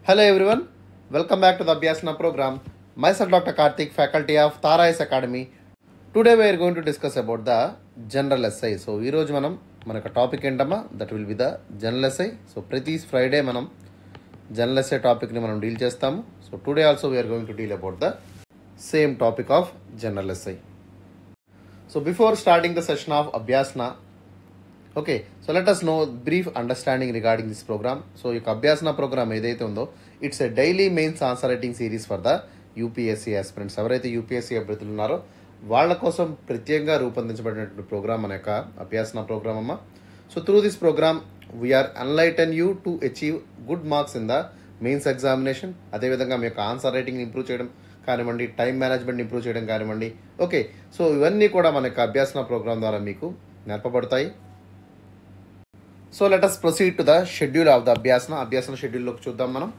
Hello everyone, welcome back to the Abhyasana program. Myself Dr. Karthik, faculty of Tara S Academy. Today we are going to discuss about the general essay. So ఈ రోజు మనకు topic ఏంటమ్మా, that will be the general essay. So ప్రతి Friday మనం general essay టాపిక్ని మనం deal చేస్తాము. So today also we're going to deal about the same topic of general essay. So before starting the session of Abhyasana, okay, so let us know brief understanding regarding this program. So ఈ Abhyasana programme ఏదైతే ఉందో it's a daily mains answer writing series for the UPSC aspirants. ఎవరైతే UPSC అభ్యర్థులు ఉన్నారో వాళ్ళ కోసం ప్రత్యేకంగా రూపొందించబడినటువంటి ప్రోగ్రామ్ మన యొక్క అభ్యాసన ప్రోగ్రామ్ అమ్మ. So through this programme we are enlighten you to achieve good marks in the mains examination. అదేవిధంగా మీ యొక్క ఆన్సర్ రైటింగ్ ఇంప్రూవ్ చేయడం కానివ్వండి, టైం మేనేజ్మెంట్ ఇంప్రూవ్ చేయడం కానివ్వండి. ఓకే, సో ఇవన్నీ కూడా మన యొక్క అభ్యాసన ప్రోగ్రామ్ ద్వారా మీకు నేర్పబడతాయి. So let us proceed to the schedule of the Abhyasana షెడ్యూల్లోకి చూద్దాం మనం.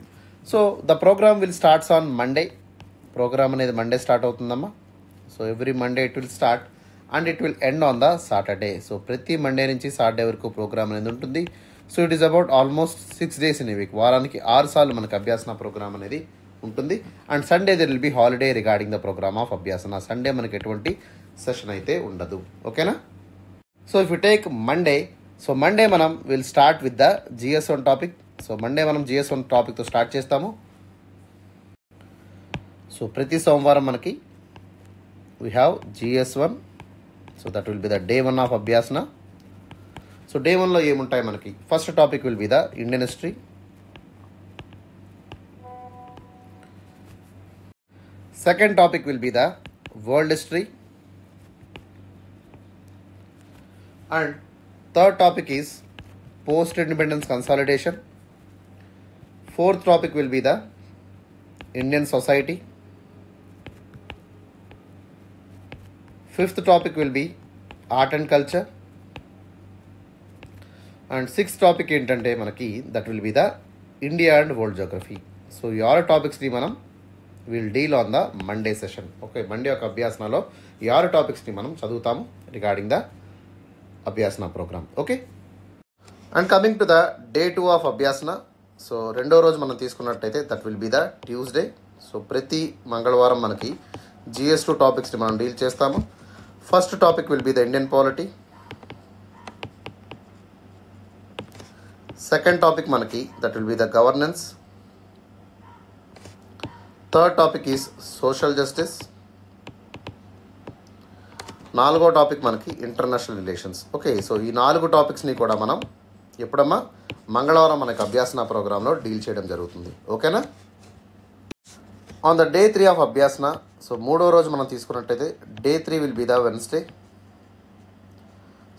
So the programme will starts on Monday. Programme అనేది మండే స్టార్ట్ అవుతుందమ్మా. So every Monday it will start and it will end on the Saturday. So ప్రతి Monday నుంచి Saturday వరకు programme అనేది ఉంటుంది. So it is about almost 6 days in a week. వారానికి 6 సార్లు మనకు అభ్యాసన ప్రోగ్రామ్ అనేది ఉంటుంది. And Sunday there will be holiday regarding the programme of Abhyasana. Sunday మనకి ఎటువంటి సెషన్ అయితే ఉండదు. ఓకేనా? So if you take Monday, so Monday మనం will start with the GS1 topic. So Monday మనం GS1 టాపిక్తో స్టార్ట్ చేస్తాము. సో ప్రతి సోమవారం మనకి we have GS1. So that will be the day 1 of Abhyasana. So day 1లో ఏముంటాయి మనకి? First topic will be the Indian history. Second topic will be the world history. And third topic is post-independence consolidation. Fourth topic will be the Indian society. Fifth topic will be art and culture. And sixth topic ఏంటంటే మనకి that will be the India and world geography. So ఈ 6 టాపిక్స్ని మనం will deal on the Monday session. Okay, Monday యొక్క అభ్యాసనలో ఈ 6 టాపిక్స్ని మనం చదువుతాము regarding the Abhyasana programme. Okay, and coming to the day 2 of Abhyasana. So రెండో రోజు మనం తీసుకున్నట్టయితే that will be the Tuesday. So ప్రతి మంగళవారం మనకి GS2 టాపిక్స్ని మనం డీల్ చేస్తాము. First topic will be the Indian polity. Second topic మనకి that will be the governance. Third topic is social justice. నాలుగో టాపిక్ మనకి ఇంటర్నేషనల్ రిలేషన్స్. ఓకే, సో ఈ 4 టాపిక్స్ని కూడా మనం ఎప్పుడమ్మా మంగళవారం మనకి అభ్యాసన ప్రోగ్రాంలో డీల్ చేయడం జరుగుతుంది. ఓకేనా? On the day 3 of Abhyasana, so మూడో రోజు మనం తీసుకున్నట్టయితే day 3 will be the Wednesday.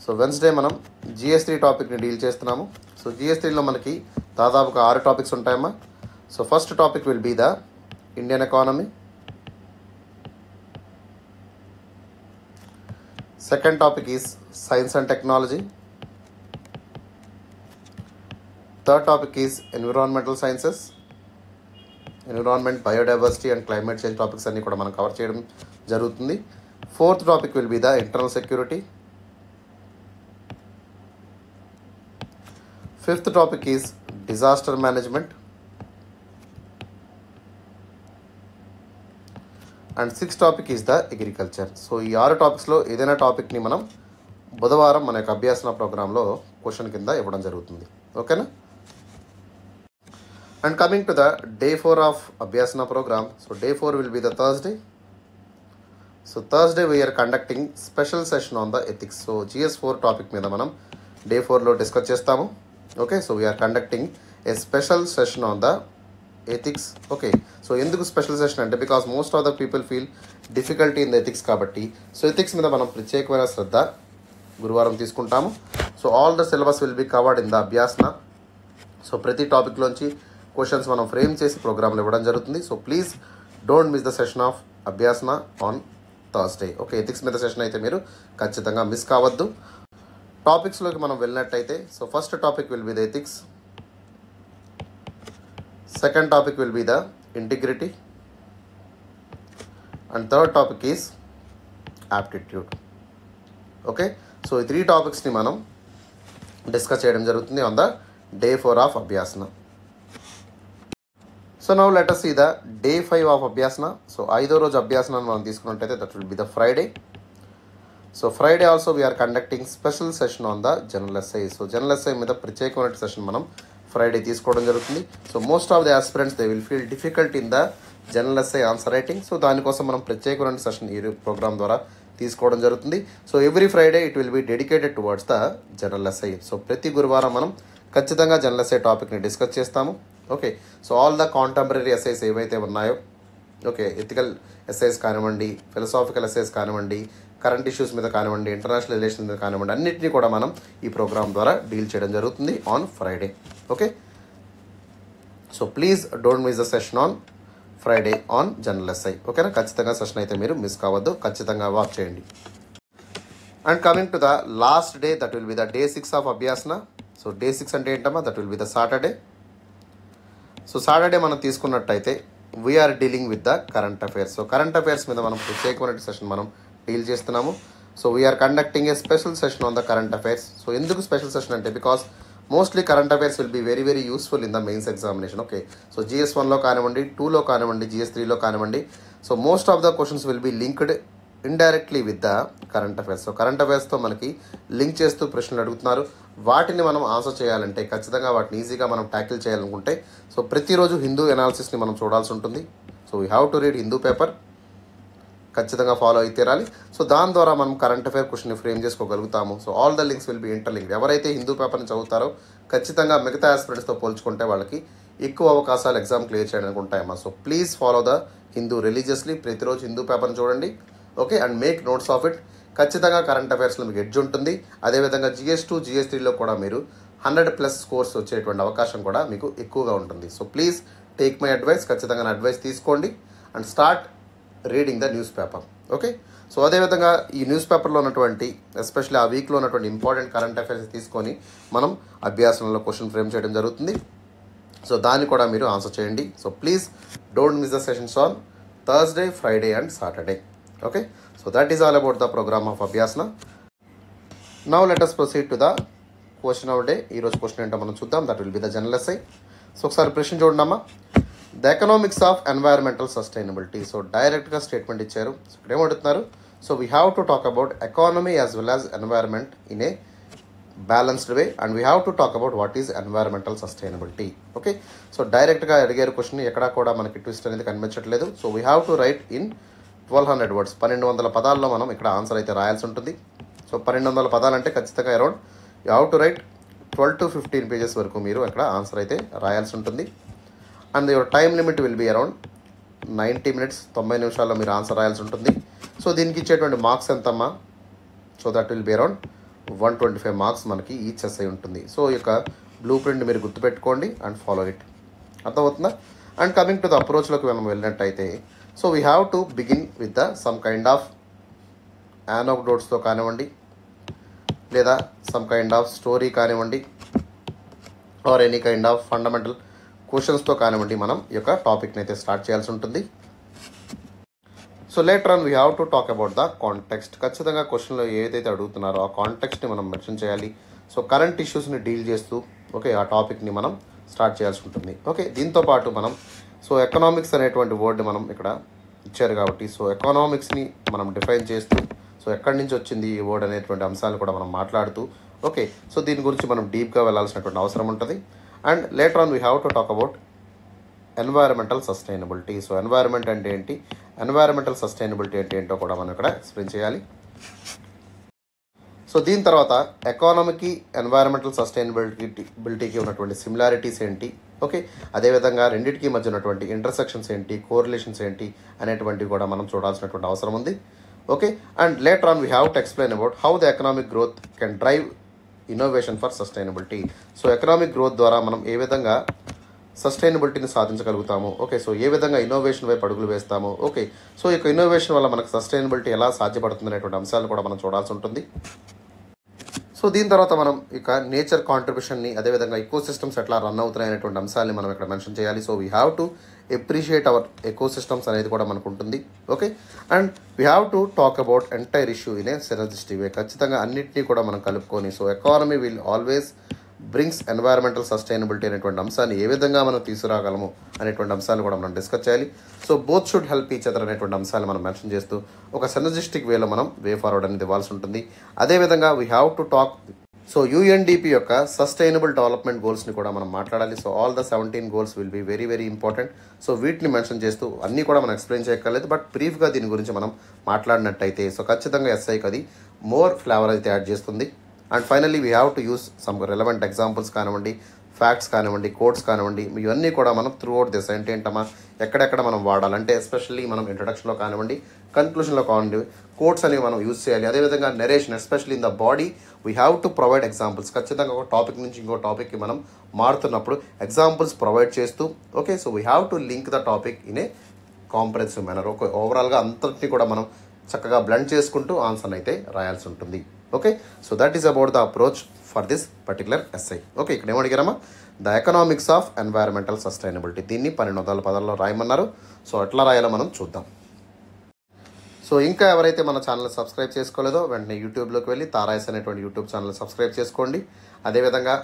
So Wednesday మనం GS3 టాపిక్ని డీల్ చేస్తున్నాము. సో GS3లో మనకి దాదాపుగా 6 టాపిక్స్ ఉంటాయమ్మా. So first topic will be the Indian economy. Second topic is science and technology. Third topic is environmental sciences. Environment, biodiversity and climate change topics అన్ని కూడా మనం cover చేయడం జరుగుతుంది. Fourth topic will be the internal security. Fifth topic is disaster management. And sixth topic is the agriculture. So ఈ 6 టాపిక్స్లో ఏదైనా టాపిక్ని మనం బుధవారం మన యొక్క అభ్యాసన ప్రోగ్రాంలో క్వశ్చన్ కింద ఇవ్వడం జరుగుతుంది. ఓకేనా? And coming to the day 4 of Abhyasana programme. So day 4 will be the Thursday. So Thursday we're conducting special session on the ethics. So GS4 topic మీద మనం డే 4లో డిస్కస్ చేస్తాము. Okay, so we're conducting a special session on the ethics. Okay, so ఎందుకు special session అంటే because most of the people feel difficulty in the ethics కాబట్టి so ethics మీద మనం ప్రత్యేకమైన శ్రద్ధ గురువారం తీసుకుంటాము. So all the syllabus will be covered in the Abhyasana. So ప్రతి టాపిక్లోంచి క్వశ్చన్స్ మనం ఫ్రేమ్ చేసి ప్రోగ్రాంలో ఇవ్వడం జరుగుతుంది. So please don't miss the session of Abhyasana on Thursday. Okay, ethics మీద సెషన్ అయితే మీరు ఖచ్చితంగా మిస్ కావద్దు. టాపిక్స్లోకి మనం వెళ్ళినట్టయితే so first topic will be the ethics. Second topic will be the integrity. And third topic is aptitude. Okay, so ఈ 3 టాపిక్స్ని మనం డిస్కస్ చేయడం జరుగుతుంది on the day 4 of Abhyasana. So now let us see the day 5 of Abhyasana. So 5వ రోజు అభ్యాసనాన్ని మనం తీసుకున్నట్టయితే that will be the Friday. So Friday also we're conducting special session on the general essay. So general essay మీద ప్రత్యేకమైన session మనం Friday తీసుకోవడం జరుగుతుంది. So most of the aspirants they will feel difficult in the general essay answer writing. So దానికోసం మనం ప్రత్యేకమైన session ఈ programme ద్వారా తీసుకోవడం జరుగుతుంది. So every Friday it will be dedicated towards the general essay. So ప్రతి గురువారం మనం ఖచ్చితంగా జనరల్ ఎస్ఐ టాపిక్ని డిస్కస్ చేస్తాము. Okay, so all the contemporary SIs ఏవైతే ఉన్నాయో, ఓకే, ఎథికల్ ఎస్ఐస్ కానివ్వండి, ఫిలసాఫికల్ ఎస్ఐస్ కానివ్వండి, కరెంట్ ఇష్యూస్ మీద కానివ్వండి, ఇంటర్నేషనల్ రిలేషన్స్ మీద కానివ్వండి, అన్నింటినీ కూడా మనం ఈ ప్రోగ్రామ్ ద్వారా డీల్ చేయడం జరుగుతుంది on Friday. Okay, so please don't miss the session on Friday on general SI. ఓకేనా, ఖచ్చితంగా సెషన్ అయితే మీరు మిస్ కావద్దు, ఖచ్చితంగా వాచ్ చేయండి. And coming to the last day, that will be the day 6 of Abhyasana. So day 6 అంటే ఏంటమ్మా, that will be the Saturday. So Saturday మనం తీసుకున్నట్టయితే we're dealing with the current affairs. So current affairs మీద మనం ప్రత్యేకమైన session మనం deal చేస్తున్నాము. So we're conducting a special session on the current affairs. So ఎందుకు స్పెషల్ సెషన్ అంటే, because mostly current affairs will be very very useful in the mains examination. Okay, so GS1లో కానివ్వండి, 2లో కానివ్వండి, GS3లో కానివ్వండి. So most of the questions will be linked indirectly with the current affairs. So current అఫైర్స్తో మనకి link చేస్తూ ప్రశ్నలు అడుగుతున్నారు. వాటిని మనం ఆన్సర్ చేయాలంటే, ఖచ్చితంగా వాటిని ఈజీగా మనం ట్యాకిల్ చేయాలనుకుంటే, సో ప్రతిరోజు హిందూ ఎనాలిసిస్ని మనం చూడాల్సి ఉంటుంది. So we have to read Hindu paper, ఖచ్చితంగా ఫాలో అయితే తీరాలి. సో దాని ద్వారా మనం కరెంట్ అఫైర్ క్వశ్చన్ని ఫ్రేమ్ చేసుకోగలుగుతాము. So all the links will be interlinked. ఎవరైతే హిందూ పేపర్ని చదువుతారో ఖచ్చితంగా మిగతా ఆస్పిరెంట్స్తో పోల్చుకుంటే వాళ్ళకి ఎక్కువ అవకాశాలు ఎగ్జామ్ క్లియర్ చేయడానికి ఉంటాయమ్మా. So please follow the Hindu religiously. ప్రతిరోజు హిందూ పేపర్ని చూడండి. Okay, and make notes of it. ఖచ్చితంగా కరెంట్ అఫైర్స్లో మీకు ఎడ్జ్ ఉంటుంది. అదేవిధంగా GS2, GS3లో కూడా మీరు 100+ స్కోర్స్ వచ్చేటువంటి అవకాశం కూడా మీకు ఎక్కువగా ఉంటుంది. So please take my advice, ఖచ్చితంగా నా అడ్వైస్ తీసుకోండి and start reading the news paper. Okay, so అదేవిధంగా ఈ న్యూస్ పేపర్లో ఉన్నటువంటి ఎస్పెషల్లీ ఆ వీక్లో ఉన్నటువంటి ఇంపార్టెంట్ కరెంట్ అఫైర్స్ తీసుకొని మనం అభ్యాసంలో క్వశ్చన్ ఫ్రేమ్ చేయడం జరుగుతుంది. సో దాన్ని కూడా మీరు ఆన్సర్ చేయండి. So please don't miss the sessions on Thursday, Friday and Saturday. Okay, so that is all about the programme of Abhyasana. Now let us proceed to the question of day. ఈరోజు question ఏంటో మనం చూద్దాం. That will be the general essay. So ఒకసారి ప్రశ్న చూడమ్మా. The economics of environmental sustainability. So డైరెక్ట్గా statement ఇచ్చారు. So ఇక్కడ ఏమడుతున్నారు, so we have to talk about economy as well as environment in a balanced way and we have to talk about what is environmental sustainability. Okay, so డైరెక్ట్గా అడిగారు question, ఎక్కడా కూడా మనకి twist అనేది కనిపించట్లేదు. So we have to right in 1200 words, 1200 పదాల్లో మనం ఇక్కడ ఆన్సర్ అయితే రాయాల్సి ఉంటుంది. సో 1200 పదాలు అంటే ఖచ్చితంగా around you have to right 12 to 15 pages వరకు మీరు ఇక్కడ ఆన్సర్ అయితే రాయాల్సి ఉంటుంది. And your time limit will be around 90 minutes, 90 నిమిషాల్లో మీరు ఆన్సర్ రాయాల్సి ఉంటుంది. సో దీనికి ఇచ్చేటువంటి మార్క్స్ ఎంతమ్మా, so that will be around 125 marks మనకి ఈచ్ ఎస్ఐ ఉంటుంది. సో ఈ యొక్క బ్లూ ప్రింట్ మీరు గుర్తుపెట్టుకోండి అండ్ ఫాలో ఇట్. అర్థమవుతుందా? అండ్ కమింగ్ టు ద అప్రోచ్లోకి మనం వెళ్ళినట్టయితే, so we have to begin with the some kind of యానోక్డోట్స్తో కానివ్వండి, లేదా సమ్ కైండ్ ఆఫ్ స్టోరీ కానివ్వండి, or any kind of fundamental క్వశ్చన్స్తో కానివ్వండి మనం ఈ యొక్క టాపిక్ని అయితే స్టార్ట్ చేయాల్సి ఉంటుంది. So later on we have to talk about the context. ఖచ్చితంగా క్వశ్చన్లో ఏదైతే అడుగుతున్నారో ఆ కాంటెక్స్ట్ని మనం మెన్షన్ చేయాలి. సో కరెంట్ ఇష్యూస్ని డీల్ చేస్తూ ఓకే ఆ టాపిక్ని మనం స్టార్ట్ చేయాల్సి ఉంటుంది. ఓకే, దీంతోపాటు మనం సో ఎకనామిక్స్ అనేటువంటి వర్డ్ మనం ఇక్కడ ఇచ్చారు కాబట్టి, సో ఎకనామిక్స్ని మనం డిఫైన్ చేస్తూ, సో ఎక్కడి నుంచి వచ్చింది ఈ వర్డ్ అనేటువంటి అంశాలు కూడా మనం మాట్లాడుతూ, ఓకే, సో దీని గురించి మనం డీప్గా వెళ్ళాల్సినటువంటి అవసరం ఉంటుంది. And later on we have to talk about environmental sustainability. So environment అంటే ఏంటి, ఎన్వైరన్మెంటల్ సస్టైనబిలిటీ అంటే ఏంటో కూడా మనం ఇక్కడ ఎక్స్ప్లెయిన్ చేయాలి. సో దీని తర్వాత ఎకానమీకి ఎన్వైరన్మెంటల్ సస్టైనబిలిటీకి ఉన్నటువంటి సిమిలారిటీస్ ఏంటి, ఓకే, అదేవిధంగా రెండింటికి మధ్య ఉన్నటువంటి ఇంటర్సెక్షన్స్ ఏంటి, కోరిలేషన్స్ ఏంటి అనేటువంటివి కూడా మనం చూడాల్సినటువంటి అవసరం ఉంది. Okay, and later on we have to explain about how the economic growth can drive innovation for sustainability. So economic growth ద్వారా మనం ఏ విధంగా సస్టైనబిలిటీని సాధించగలుగుతాము, ఓకే, సో ఏ విధంగా ఇన్నోవేషన్ వైపు అడుగులు వేస్తాము, ఓకే, సో ఈ యొక్క ఇన్నోవేషన్ వల్ల మనకు సస్టైనబిలిటీ ఎలా సాధ్యపడుతుంది అనేటువంటి అంశాలను కూడా మనం చూడాల్సి ఉంటుంది. సో దీని తర్వాత మనం ఇక నేచర్ కాంట్రిబ్యూషన్ని, అదేవిధంగా ఎకో సిస్టమ్స్ ఎట్లా రన్ అవుతున్నాయి అనేటువంటి అంశాలని మనం ఇక్కడ మెన్షన్ చేయాలి. So we have to appreciate our ecosystems అనేది కూడా మనకు ఉంటుంది. Okay, and we have to talk about entire issue in a synergistic way. ఖచ్చితంగా అన్నింటినీ కూడా మనం కలుపుకొని, so economy will always brings environmental sustainability అనేటువంటి అంశాన్ని ఏ విధంగా మనం తీసుకురాగలము అనేటువంటి అంశాలు కూడా మనం డిస్కస్ చేయాలి. So both should help each other అనేటువంటి అంశాలు మనం మెన్షన్ చేస్తూ ఒక సినర్జిస్టిక్ వేలో మనం వే ఫార్వర్డ్ అనేది ఇవ్వాల్సి ఉంటుంది. అదేవిధంగా we have to talk so UNDP యొక్క సస్టైనబుల్ డెవలప్మెంట్ గోల్స్ని కూడా మనం మాట్లాడాలి. So all the 17 goals will be very very important. So వీటిని మెన్షన్ చేస్తూ అన్నీ కూడా మనం ఎక్స్ప్లెయిన్ చేయక్కర్లేదు, బట్ బ్రీఫ్గా దీని గురించి మనం మాట్లాడినట్టయితే సో ఖచ్చితంగా ఎస్ఐకి అది మోర్ ఫ్లేవర్ అయితే యాడ్ చేస్తుంది. And finally we have to use some relevant examples కానివ్వండి, ఫ్యాక్ట్స్ కానివ్వండి, కోడ్స్ కానివ్వండి, ఇవన్నీ కూడా మనం త్రూ అవుట్ దిస్ ఏంటమ్మా ఎక్కడెక్కడ మనం వాడాలంటే ఎస్పెషల్లీ మనం ఇంట్రడక్షన్లో కానివ్వండి, కన్క్లూషన్లో కానివ్వండి కోడ్స్ అనేవి మనం యూస్ చేయాలి. అదేవిధంగా narration especially in the body we have to provide examples. ఖచ్చితంగా ఒక టాపిక్ నుంచి ఇంకో టాపిక్కి మనం మారుతున్నప్పుడు ఎగ్జాంపుల్స్ ప్రొవైడ్ చేస్తూ okay so we have to link the topic in a comprehensive manner. Okay ఓవరాల్గా అంతటిని కూడా మనం చక్కగా బ్లెండ్ చేసుకుంటూ ఆన్సర్ అయితే రాయాల్సి ఉంటుంది. Okay so that is about the approach for this particular SI. Okay ఇక్కడ ఏమడిగారమ్మా the economics of environmental sustainability, దీన్ని 1200 పదాల్లో రాయమన్నారు. సో ఎట్లా రాయాలో మనం చూద్దాం. సో ఇంకా ఎవరైతే మన ఛానల్ సబ్స్క్రైబ్ చేసుకోలేదో వెంటనే యూట్యూబ్లోకి వెళ్ళి తారాయస్ అనేటువంటి యూట్యూబ్ ఛానల్ సబ్స్క్రైబ్ చేసుకోండి. అదేవిధంగా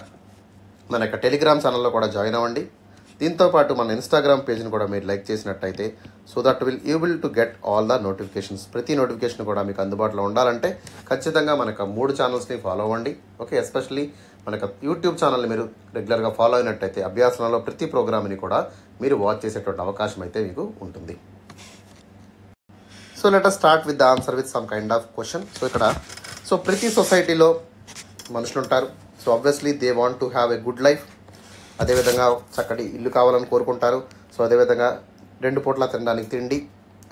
మన యొక్క టెలిగ్రామ్ ఛానల్లో కూడా జాయిన్ అవ్వండి. దీంతోపాటు మన ఇన్స్టాగ్రామ్ పేజ్ని కూడా మీరు లైక్ చేసినట్టయితే so that you will to get all the notifications. ప్రతి నోటిఫికేషన్ కూడా మీకు అందుబాటులో ఉండాలంటే ఖచ్చితంగా మనకు 3 ఛానల్స్ని ఫాలో అవ్వండి. ఓకే ఎస్పెషల్లీ మనకు యూట్యూబ్ ఛానల్ని మీరు రెగ్యులర్గా ఫాలో అయినట్టయితే అభ్యాసంలో ప్రతి ప్రోగ్రామ్ని కూడా మీరు వాచ్ చేసేటువంటి అవకాశం అయితే మీకు ఉంటుంది. So let us start with the answer with some kind of question. So ఇక్కడ సో ప్రతి సొసైటీలో మనుషులు ఉంటారు. So obviously they want to have a good life. అదేవిధంగా చక్కటి ఇల్లు కావాలని కోరుకుంటారు. సో అదేవిధంగా 2 పూట్ల తినడానికి తిండి,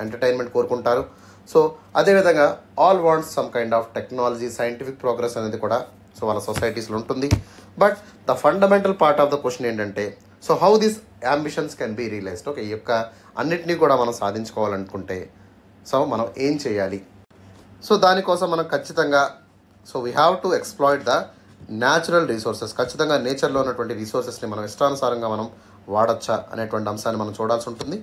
ఎంటర్టైన్మెంట్ కోరుకుంటారు. సో అదేవిధంగా all wants some kind of technology, scientific progress అనేది కూడా సో వాళ్ళ సొసైటీస్లో ఉంటుంది. But the fundamental part of the question ఏంటంటే so how this ambitions can be realized. Okay ఈ యొక్క అన్నిటినీ కూడా మనం సాధించుకోవాలనుకుంటే సో మనం ఏం చేయాలి? సో దానికోసం మనం ఖచ్చితంగా so we have to exploit the natural resources. ఖచ్చితంగా నేచర్లో ఉన్నటువంటి రిసోర్సెస్ని మనం ఇష్టానుసారంగా మనం వాడచ్చా అనేటువంటి అంశాన్ని మనం చూడాల్సి ఉంటుంది.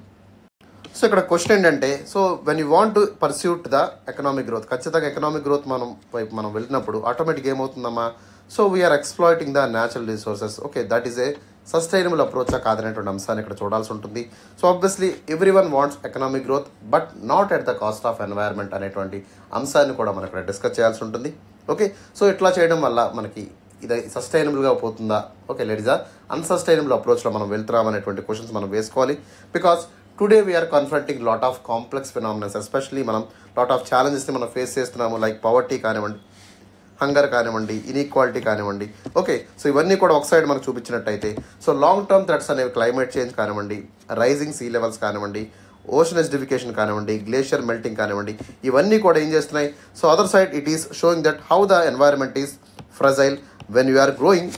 సో ఇక్కడ క్వశ్చన్ ఏంటంటే so when you want to pursuit the economic growth, ఖచ్చితంగా ఎకనామిక్ గ్రోత్ వైపు మనం వెళ్ళినప్పుడు ఆటోమేటిక్గా ఏమవుతుందమ్మా so we are exploiting the natural resources. Okay that is a sustainable అప్రోచా కాదనేటువంటి అంశాన్ని ఇక్కడ చూడాల్సి ఉంటుంది. So obviously every one wants economic growth but not at the cost of environment అనేటువంటి అంశాన్ని కూడా మనం ఇక్కడ డిస్కస్ చేయాల్సి ఉంటుంది. ఓకే సో ఇట్లా చేయడం వల్ల మనకి ఇది సస్టైనబుల్గా పోతుందా, ఓకే లేట్ ఇస్ అన్సస్టైనబుల్ అప్రోచ్లో మనం వెళ్తున్నాం అనేటువంటి క్వశ్చన్స్ మనం వేసుకోవాలి. Because today we are confronting lot of complex phenomenals. Especially మనం లాట్ ఆఫ్ ఛాలెంజెస్ని మనం ఫేస్ చేస్తున్నాము. లైక్ పవర్టీ కానివ్వండి, హంగర్ కానివ్వండి, ఇన్ఈక్వాలిటీ కానివ్వండి. ఓకే సో ఇవన్నీ కూడా ఒక సైడ్ మనకు చూపించినట్టయితే సో లాంగ్ టర్మ్ థ్రెట్స్ అనేవి క్లైమేట్ చేంజ్ కానివ్వండి, రైజింగ్ సీ లెవెల్స్ కానివ్వండి, ఓషన్ ఎసిడిఫికేషన్ కానివ్వండి, గ్లేషియర్ మెల్టింగ్ కానివ్వండి, ఇవన్నీ కూడా ఏం చేస్తున్నాయి so other side it is showing that how the environment is fragile when you are growing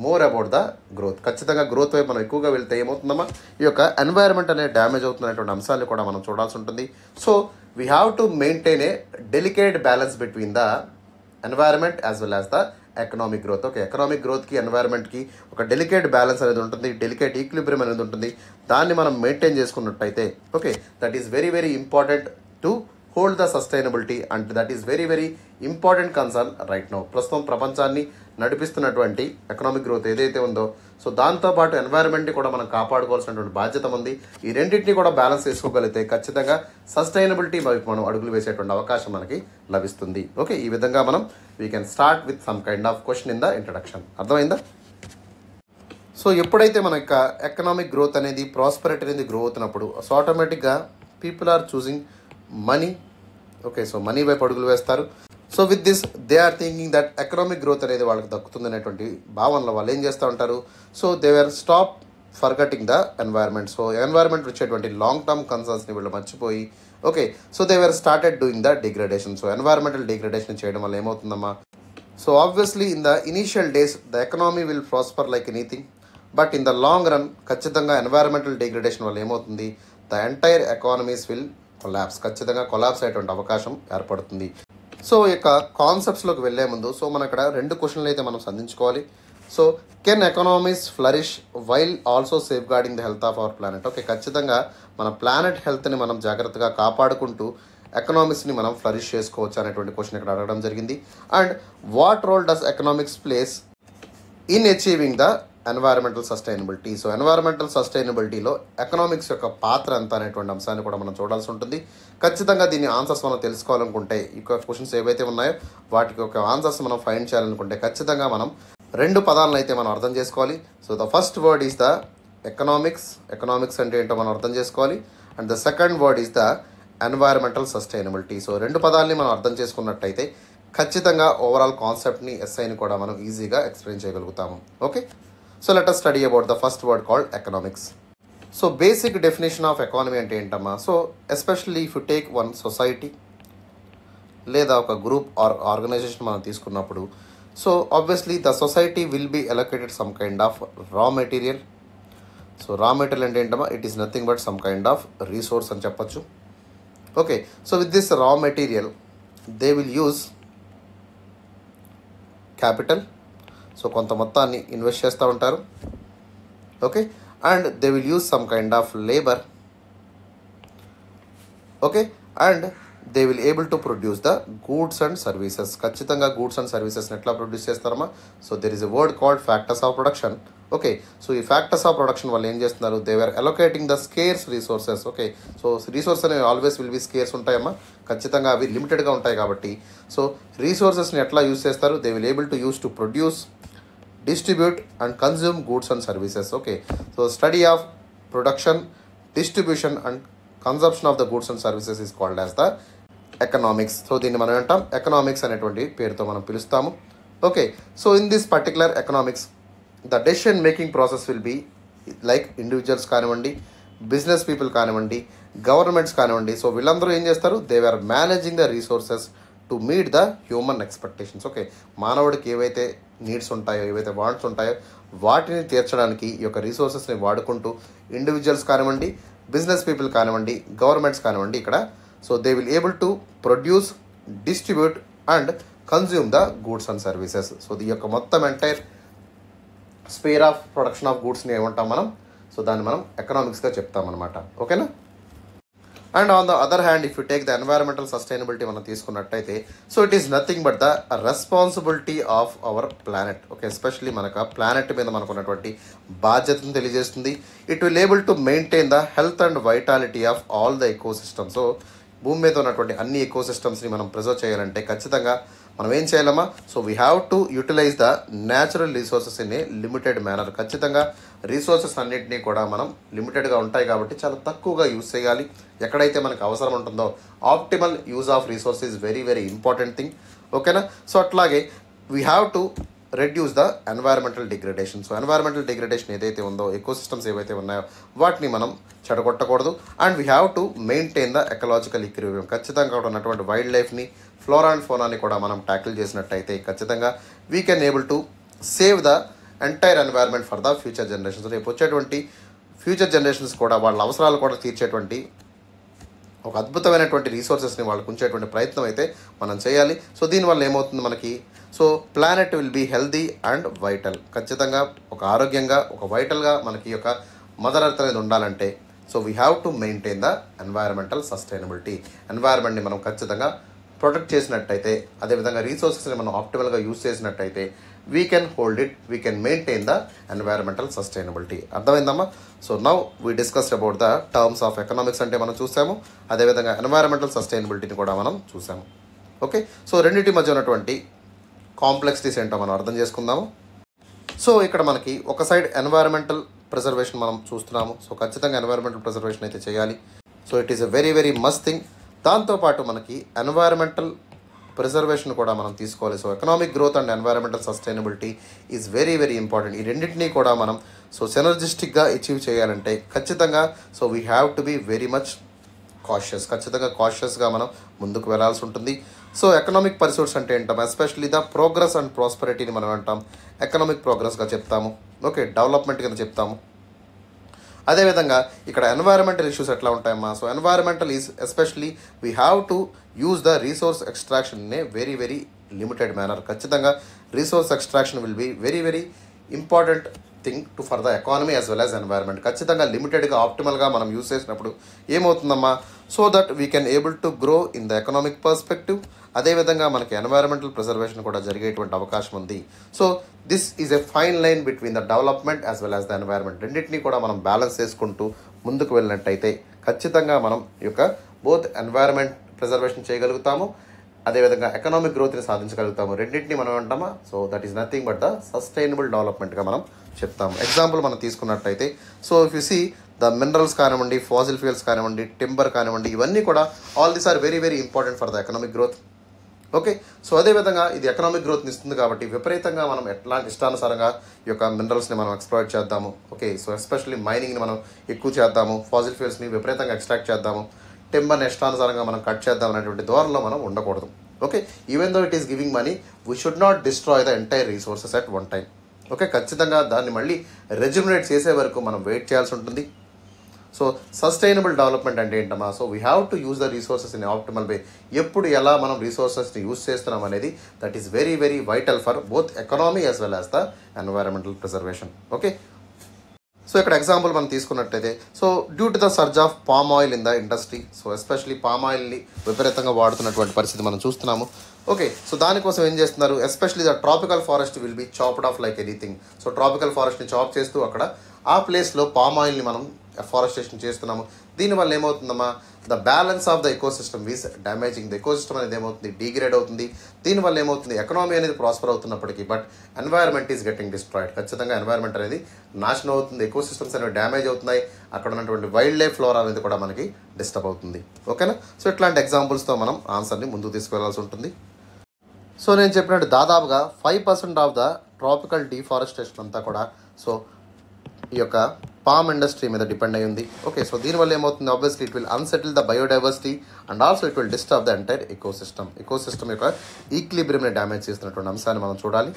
more about the growth. ఖచ్చితంగా గ్రోత్ వైపు మనం ఎక్కువగా వెళ్తే ఏమవుతుందమ్మా ఈ యొక్క ఎన్వైరన్మెంట్ అనేది డ్యామేజ్ అవుతున్నటువంటి అంశాలు కూడా మనం చూడాల్సి ఉంటుంది. So we have to maintain a delicate balance between the environment as well as the economic growth. Okay economic గ్రోత్కి ఎన్వైరన్మెంట్కి ఒక డెలికేట్ బ్యాలెన్స్ అనేది ఉంటుంది, డెలికేట్ ఈక్విలిబ్రియం అనేది ఉంటుంది. దాన్ని మనం మెయింటైన్ చేసుకున్నట్టయితే okay that is very very important to hold the sustainability and that is very very important concern right now. ప్రస్తుతం ప్రపంచాన్ని నడిపిస్తున్నటువంటి ఎకనామిక్ గ్రోత్ ఏదైతే ఉందో సో దాంతోపాటు ఎన్వైరన్మెంట్ని కూడా మనం కాపాడుకోవాల్సినటువంటి బాధ్యత ఉంది. ఈ రెండింటిని కూడా బ్యాలెన్స్ చేసుకోగలిగితే ఖచ్చితంగా సస్టైనబిలిటీ వైపు మనం అడుగులు వేసేటువంటి అవకాశం మనకి లభిస్తుంది. ఓకే ఈ విధంగా మనం we can start with some kind of question in the introduction. అర్థమైందా? సో ఎప్పుడైతే మన యొక్క ఎకనామిక్ గ్రోత్ అనేది ప్రాస్పరిటీ అనేది గ్రో అవుతున్నప్పుడు సో ఆటోమేటిక్గా people are choosing money. Okay so money వైపు అడుగులు వేస్తారు. So with this they are thinking that economic growth అనేది వాళ్ళకి దక్కుతుంది అనేటువంటి భావనలో వాళ్ళు ఏం చేస్తూ ఉంటారు so they are stop forgetting the environment. So environment వచ్చేటువంటి లాంగ్ టర్మ్ కన్సర్న్స్ని వీళ్ళు మర్చిపోయి okay so they are started doing the degradation. So environmental degradation చేయడం వల్ల ఏమవుతుందమ్మా so obviously in the initial days the economy will prosper like anything but in the long run ఖచ్చితంగా environmental degradation వల్ల ఏమవుతుంది the entire economies will collapse. ఖచ్చితంగా collapse అయ్యేటువంటి అవకాశం ఏర్పడుతుంది. సో ఈ యొక్క కాన్సెప్ట్స్లోకి వెళ్ళే ముందు సో మన ఇక్కడ 2 క్వశ్చన్లు అయితే మనం సంధించుకోవాలి. So can economies flourish while also safeguarding the health of our planet. Okay ఖచ్చితంగా మన ప్లానెట్ హెల్త్ని మనం జాగ్రత్తగా కాపాడుకుంటూ ఎకనామిక్స్ని మనం ఫ్లరిష్ చేసుకోవచ్చు అనేటువంటి క్వశ్చన్ ఇక్కడ అడగడం జరిగింది. And what role does economics plays in achieving the environmental sustainability. So environmental సస్టైనబిలిటీలో ఎకనామిక్స్ యొక్క పాత్ర ఎంత అనేటువంటి అంశాన్ని కూడా మనం చూడాల్సి ఉంటుంది. ఖచ్చితంగా దీని ఆన్సర్స్ మనం తెలుసుకోవాలనుకుంటే, ఈ క్వశ్చన్స్ ఏవైతే ఉన్నాయో వాటికి ఒక ఆన్సర్స్ మనం ఫైండ్ చేయాలనుకుంటే ఖచ్చితంగా మనం రెండు పదాలను అయితే మనం అర్థం చేసుకోవాలి. So the first word is the economics అంటే ఏంటో మనం అర్థం చేసుకోవాలి. And the second word is the environmental sustainability. So రెండు పదాలని మనం అర్థం చేసుకున్నట్టయితే ఖచ్చితంగా ఓవరాల్ కాన్సెప్ట్ని ఎస్ఐని కూడా మనం ఈజీగా ఎక్స్ప్లెయిన్ చేయగలుగుతాము. Okay, so let us study about the first word called economics. So basic definition of economy అంటే ఏంటమ్మా? So especially if you take one society లేదా ఒక గ్రూప్ ఆర్ ఆర్గనైజేషన్ మనం తీసుకున్నప్పుడు, so obviously the society will be allocated some kind of raw material. So raw material అంటే ఏంటమ్మా? It is nothing but some kind of resource అని చెప్పచ్చు. Okay, so with this raw material they will use capital. So కొంత మొత్తాన్ని invest చేస్తూ ఉంటారు. Okay, and they will use some kind of labour. Okay, and they will able to produce the goods and services. ఖచ్చితంగా goods and సర్వీసెస్ని ఎట్లా produce చేస్తారమ్మా? So there is a word called factors of production. Okay, so ఈ factors of production వాళ్ళు ఏం చేస్తున్నారు? They are allocating the scarce resources. Okay, so resource అనేవి always will be scarce ఉంటాయమ్మా. ఖచ్చితంగా అవి లిమిటెడ్గా ఉంటాయి కాబట్టి సో రిసోర్సెస్ని ఎట్లా యూజ్ చేస్తారు? They will able to use to produce, distribute and consume goods and services. Okay, so study of production, distribution and consumption of the goods and services is called as the economics. So దీన్ని మనం అంటాం economics అనేటువంటి పేరుతో మనం పిలుస్తాము. Okay, so in this particular economics the decision making process will be like individuals కానివ్వండి, business people కానివ్వండి, governments కానివ్వండి. సో వీళ్ళందరూ ఏం చేస్తారు? They are managing the resources to meet the human expectations. Okay, మానవుడికి ఏవైతే నీడ్స్ ఉంటాయో, ఏవైతే వాంట్స్ ఉంటాయో వాటిని తీర్చడానికి ఈ యొక్క రిసోర్సెస్ని వాడుకుంటూ ఇండివిజువల్స్ కానివ్వండి, బిజినెస్ పీపుల్ కానివ్వండి, గవర్నమెంట్స్ కానివ్వండి ఇక్కడ so they will able to produce, distribute and consume the goods and services. So ఈ యొక్క మొత్తం entire sphere of production of గూడ్స్ని ఏమంటాం మనం? సో దాన్ని మనం ఎకనామిక్స్గా చెప్తామన్నమాట. ఓకేనా? And on the other hand if you take the environmental sustainability మనం తీసుకున్నట్టయితే so it is nothing but the responsibility of our planet. Okay, especially మనకు ప్లానెట్ మీద మనకున్నటువంటి బాధ్యతను తెలియజేస్తుంది. It will able to maintain the health and vitality of all the ecosystems. So భూమి మీద ఉన్నటువంటి అన్ని ఎకో సిస్టమ్స్ని మనం ప్రిజర్వ్ చేయాలంటే ఖచ్చితంగా మనం ఏం చేయాలమ్మా? So we have to utilize the natural resources in a limited manner. ఖచ్చితంగా రిసోర్సెస్ అన్నింటినీ కూడా మనం లిమిటెడ్గా ఉంటాయి కాబట్టి చాలా తక్కువగా యూజ్ చేయాలి. ఎక్కడైతే మనకు అవసరం ఉంటుందో optimal use of resource is very very important thing. ఓకేనా? సో అట్లాగే we have to reduce the environmental degradation. So environmental degradation ఏదైతే ఉందో, ఎకోసిస్టమ్స్ ఏవైతే ఉన్నాయో వాటిని మనం చెడగొట్టకూడదు. And we have to maintain the ecological equilibrium. ఖచ్చితంగా అక్కడ ఉన్నటువంటి వైల్డ్ లైఫ్ని, ఫ్లోరా అండ్ ఫోనాని కూడా మనం ట్యాకిల్ చేసినట్టయితే ఖచ్చితంగా we can able to save the entire environment for the future generations. రేపు వచ్చేటువంటి ఫ్యూచర్ జనరేషన్స్ కూడా వాళ్ళ అవసరాలు కూడా తీర్చేటువంటి ఒక అద్భుతమైనటువంటి రిసోర్సెస్ని వాళ్ళకు ఉంచేటువంటి ప్రయత్నం అయితే మనం చేయాలి. సో దీనివల్ల ఏమవుతుంది మనకి? So planet will be healthy and vital. ఖచ్చితంగా ఒక ఆరోగ్యంగా, ఒక వైటల్గా మనకి యొక్క మదర్ ఎర్త్ అనేది ఉండాలంటే so we have to maintain the environmental sustainability. ఎన్వైరన్మెంట్ని మనం ఖచ్చితంగా ప్రొటెక్ట్ చేసినట్టయితే, అదేవిధంగా రీసోర్సెస్ని మనం ఆప్టిమల్గా యూజ్ చేసినట్టయితే we can hold it, we can maintain the environmental sustainability. అర్థమైందమ్మా? So now we discussed about the terms of economics అంటే మనం చూసాము, అదేవిధంగా ఎన్వైరన్మెంటల్ సస్టైనబిలిటీని కూడా మనం చూసాము. ఓకే, సో రెండింటి మధ్య ఉన్నటువంటి కాంప్లెక్సిటీస్ ఏంటో మనం అర్థం చేసుకుందాము. సో ఇక్కడ మనకి ఒక సైడ్ ఎన్వైరన్మెంటల్ ప్రిజర్వేషన్ మనం చూస్తున్నాము. సో ఖచ్చితంగా ఎన్వైరన్మెంటల్ ప్రిజర్వేషన్ అయితే చేయాలి. So it is a very very must thing. దాంతోపాటు మనకి ఎన్వైరన్మెంటల్ ప్రిజర్వేషన్ కూడా మనం తీసుకోవాలి. So economic growth and environmental sustainability is very very important. ఈ రెండింటినీ కూడా మనం సో సినర్జిస్టిక్గా అచీవ్ చేయాలంటే ఖచ్చితంగా so we have to be very much cautious. ఖచ్చితంగా కాషియస్గా మనం ముందుకు వెళ్ళాల్సి ఉంటుంది. సో ఎకనామిక్ పర్సూట్స్ అంటే ఏంటాం? ఎస్పెషల్లీ ద ప్రోగ్రెస్ అండ్ ప్రాస్పరిటీని మనం అంటాం ఎకనామిక్ ప్రోగ్రెస్గా చెప్తాము. ఓకే, డెవలప్మెంట్ కింద చెప్తాము. అదేవిధంగా ఇక్కడ ఎన్వైరన్మెంటల్ ఇష్యూస్ ఎట్లా ఉంటాయమ్మా? So environmental is especially we have to use the resource extraction in a very very limited manner. ఖచ్చితంగా resource extraction will be very very important thing to for the economy as well as environment. ఖచ్చితంగా లిమిటెడ్గా ఆప్టిమల్గా మనం use చేసినప్పుడు ఏమవుతుందమ్మా, so that we can able to grow in the economic perspective. అదేవిధంగా మనకి environmental preservation కూడా జరిగేటువంటి అవకాశం ఉంది. So this is a fine line between the development as well as the environment. రెండింటినీ కూడా మనం బ్యాలెన్స్ చేసుకుంటూ ముందుకు వెళ్ళినట్టయితే ఖచ్చితంగా మనం ఈ యొక్క బోత్ ఎన్వైర్న్మెంట్ ప్రిజర్వేషన్ చేయగలుగుతాము, అదేవిధంగా ఎకనామిక్ గ్రోత్ని సాధించగలుగుతాము. రెండింటిని మనం అంటామా, so that is nothing but the sustainable డెవలప్మెంట్గా మనం చెప్తాము. ఎగ్జాంపుల్ మనం తీసుకున్నట్టయితే, so if you see the minerals కానివ్వండి, ఫాసిల్ ఫ్యూయల్స్ కానివ్వండి, టింబర్ కానివ్వండి, ఇవన్నీ కూడా all these are very very important for the economic growth. Okay, so అదేవిధంగా ఇది ఎకనామిక్ గ్రోత్ని ఇస్తుంది కాబట్టి విపరీతంగా మనం ఎట్లాంటి ఇష్టానుసారంగా ఈ యొక్క మినరల్స్ని మనం ఎక్స్ప్లాయిట్ చేద్దాము. ఓకే, సో ఎస్పెషల్లీ మైనింగ్ని మనం ఎక్కువ చేద్దాము, ఫాసిల్ ఫ్యూయల్స్ని విపరీతంగా ఎక్స్ట్రాక్ట్ చేద్దాము, టింబర్ని ఇష్టానుసారంగా మనం కట్ చేద్దాం అనేటువంటి ధోరణిలో మనం ఉండకూడదు. Okay, even though it is giving money, we should not destroy the entire resources at one time. Okay, ఖచ్చితంగా దాన్ని మళ్ళీ రెజ్యుమినేట్ చేసే వరకు మనం వెయిట్ చేయాల్సి ఉంటుంది. సో సస్టైనబుల్ డెవలప్మెంట్ అంటే ఏంటమ్మా, so we have to use the resources in optimal way. ఎప్పుడు ఎలా మనం రిసోర్సెస్ని యూజ్ చేస్తున్నాం అనేది that is very very vital for both economy as well as the environmental preservation. Okay, so ఇక్కడ ఎగ్జాంపుల్ మనం తీసుకున్నట్టయితే, so due to the surge of palm oil in the industry, so especially palm ఆయిల్ని విపరీతంగా వాడుతున్నటువంటి పరిస్థితి మనం చూస్తున్నాము. Okay, so దానికోసం ఏం చేస్తున్నారు, especially the tropical forest will be chopped off like anything. So tropical ఫారెస్ట్ని చాప్ చేస్తూ అక్కడ ఆ ప్లేస్లో పామ్ ఆయిల్ని మనం ఫారెస్టేషన్ చేస్తున్నాము. దీనివల్ల ఏమవుతుందమ్మా, the balance of the ecosystem is damaging. The ecosystem అనేది ఏమవుతుంది, డీగ్రేడ్ అవుతుంది. దీనివల్ల ఏమవుతుంది, ఎకనామీ అనేది ప్రాస్పర్ అవుతున్నప్పటికీ but environment is getting destroyed. ఖచ్చితంగా ఎన్వైర్న్మెంట్ అనేది నాశనం అవుతుంది, ఎకోసిస్టమ్స్ అనేవి డ్యామేజ్ అవుతున్నాయి, అక్కడ ఉన్నటువంటి వైల్డ్ లైఫ్ ఫ్లోరా అనేది కూడా మనకి డిస్టర్బ్ అవుతుంది. ఓకేనా, సో ఇట్లాంటి ఎగ్జాంపుల్స్తో మనం ఆన్సర్ని ముందుకు తీసుకువెళ్లాల్సి ఉంటుంది. సో నేను చెప్పినట్టు దాదాపుగా 5% ఆఫ్ ద ట్రాపికల్ డిఫారెస్టేషన్ అంతా కూడా సో ఈ యొక్క పామ్ ఇండస్ట్రీ మీద డిపెండ్ అయి ఉంది. ఓకే, సో దీనివల్ల ఏమవుతుంది, obviously it will unsettle the biodiversity and also it will disturb the entire ecosystem యొక్క ఈక్లిబ్రియంని డ్యామేజ్ చేస్తున్నటువంటి అంశాన్ని మనం చూడాలి.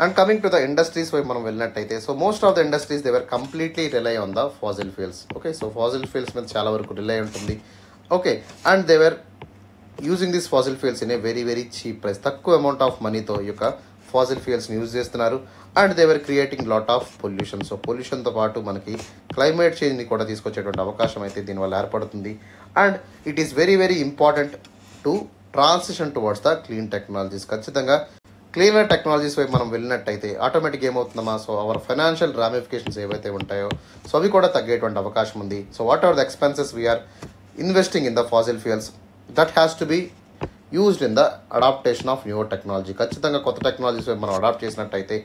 And coming to the industries వైపు మనం వెళ్ళినట్టయితే, so most of the industries they were completely rely on the fossil fuels. Okay, so fossil fuels మీద చాలా వరకు రిలై ఉంటుంది. Okay, and they were using this fossil fuels in a very very cheap price. తక్కువ amount of మనీతో ఈ యొక్క fossil ఫ్యూయల్స్ని use చేస్తున్నారు. And they were creating lot of pollution. So పొల్యూషన్తో పాటు మనకి క్లైమేట్ చేంజ్ని కూడా తీసుకొచ్చేటువంటి అవకాశం అయితే దీనివల్ల ఏర్పడుతుంది. And it is very very important to transition towards the clean technologies. ఖచ్చితంగా క్లీనర్ టెక్నాలజీస్ వైపు మనం వెళ్ళినట్టయితే ఆటోమేటిక్గా ఏమవుతుందమ్మా, సో అవర్ ఫైనాన్షియల్ రామిఫికేషన్స్ ఏవైతే ఉంటాయో సో అవి కూడా తగ్గేటువంటి అవకాశం ఉంది. So what are the expenses we are investing in the fossil fuels, that has to be used in the adaptation of newer technology. ఖచ్చితంగా కొత్త టెక్నాలజీస్ మనం అడాప్ట్ చేసినట్టయితే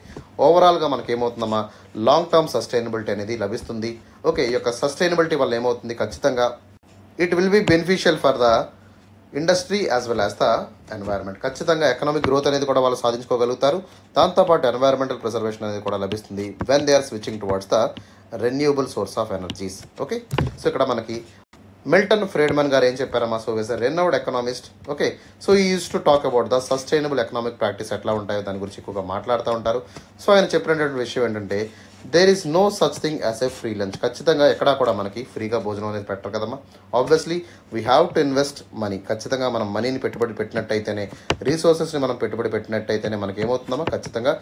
ఓవరాల్గా మనకి ఏమవుతుందమ్మా, లాంగ్ టర్మ్ సస్టైనబిలిటీ అనేది లభిస్తుంది. ఓకే, ఈ యొక్క సస్టైనబిలిటీ వల్ల ఏమవుతుంది, ఖచ్చితంగా it will be beneficial for the industry as well as the environment. ఖచ్చితంగా ఎకనామిక్ గ్రోత్ అనేది కూడా వాళ్ళు సాధించుకోగలుగుతారు. దాంతోపాటు ఎన్వైర్న్మెంటల్ ప్రిజర్వేషన్ అనేది కూడా లభిస్తుంది when they are switching towards the renewable source of energies. Okay, so ఇక్కడ మనకి మిల్టన్ ఫ్రీడ్మన్ గారు ఏం చెప్పారమ్మా, so is a renowned economist. Okay, so he use to talk about the sustainable economic practice ఎట్లా ఉంటాయో దాని గురించి ఎక్కువగా మాట్లాడుతూ ఉంటారు. సో ఆయన చెప్పినటువంటి విషయం ఏంటంటే, there is no such thing as a free lunch. ఖచ్చితంగా ఎక్కడా కూడా మనకి ఫ్రీగా భోజనం అనేది పెట్టరు కదమ్మా. Obviously we have to invest money. ఖచ్చితంగా మనం మనీని పెట్టుబడి పెట్టినట్టయితేనే, రీసోర్సెస్ని మనం పెట్టుబడి పెట్టినట్టయితేనే మనకి ఏమవుతుందమ్మా, ఖచ్చితంగా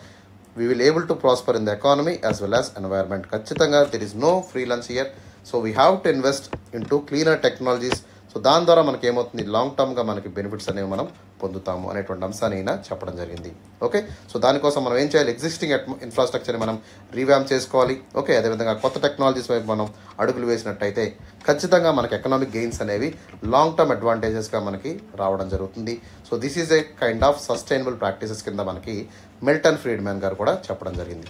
we will able to prosper in the economy as well as environment. ఖచ్చితంగా there is no free lunch here. So we have to invest into cleaner technologies. So దాని ద్వారా మనకి ఏమవుతుంది, లాంగ్ టర్మ్గా మనకి బెనిఫిట్స్ అనేవి మనం పొందుతాము అనేటువంటి అంశాన్ని అయినా చెప్పడం జరిగింది. ఓకే, సో దానికోసం మనం ఏం చేయాలి, ఎగ్జిస్టింగ్ ఇన్ఫ్రాస్ట్రక్చర్ని మనం రీవ్యామ్ చేసుకోవాలి. ఓకే, అదేవిధంగా కొత్త టెక్నాలజీస్ వైపు మనం అడుగులు వేసినట్టయితే ఖచ్చితంగా మనకి ఎకనామిక్ గెయిన్స్ అనేవి లాంగ్ టర్మ్ అడ్వాంటేజెస్గా మనకి రావడం జరుగుతుంది. So this is a kind of sustainable practices కింద మనకి మిల్టన్ ఫ్రీడ్మన్ గారు కూడా చెప్పడం జరిగింది.